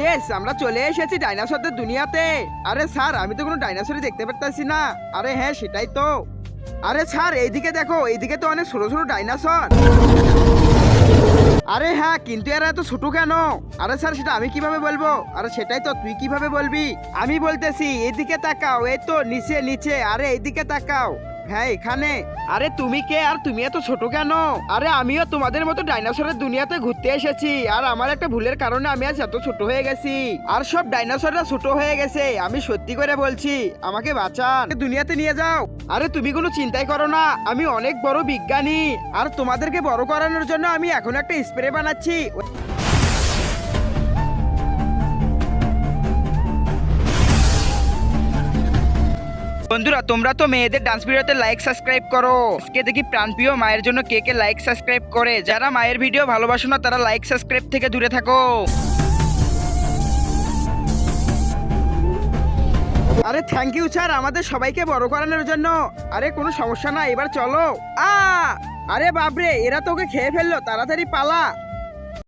Yes, আমরা চলে এসেছি ডাইনোসরদের দুনিয়াতে। আরে স্যার, আমি তো কোনো ডাইনোসরই দেখতে পারতাছি না। আরে হ্যাঁ, সেটাই তো। আরে স্যার, এইদিকে দেখো, এইদিকে তো অনেক ছোট ছোট ডাইনোসর। আরে হ্যাঁ, কিন্তু এরা এত ছোট কেন? আরে স্যার, সেটা আমি কিভাবে বলবো? আরে সেটাই তো, তুই কিভাবে বলবি? আমি বলতেছি এইদিকে তাকাও, এই তো নিচে নিচে। আরে এইদিকে তাকাও। হ্যাঁ, এখানে। আরে তুমি কে, আর তুমি এত ছোট কেন? আরে আমিও তোমাদের মতো ডাইনোসরের দুনিয়াতে ঘুরতে এসেছি, আর আমার একটা ভুলের কারণে আমি আজ এত ছোট হয়ে গেছি। আর সব ডাইনোসররা ছোট হয়ে গেছে, আমি সত্যি করে বলছি। আমাকে বাঁচান, দুনিয়াতে নিয়ে যাও। আরে তুমি কোনো চিন্তাই করো না, আমি অনেক বড় বিজ্ঞানী। আর তোমাদেরকে বড় করানোর জন্য আমি এখন একটা স্প্রে বানাচ্ছি। বন্ধুরা, তোমরা তো মেয়েদের ডান্স ভিডিওতে লাইক সাবস্ক্রাইব করো। আজকে দেখি প্রাণপ্রিয় মায়ের জন্য কে কে লাইক সাবস্ক্রাইব করে। যারা মায়ের ভিডিও ভালোবাসো না তারা লাইক সাবস্ক্রাইব থেকে দূরে থাকো। আরে থ্যাংক ইউ স্যার, আমাদের সবাইকে বড় করানোর জন্য। আরে কোনো সমস্যা না, এবার চলো। আরে বাপরে, এরা তোকে খেয়ে ফেললো, তাড়াতাড়ি পালা।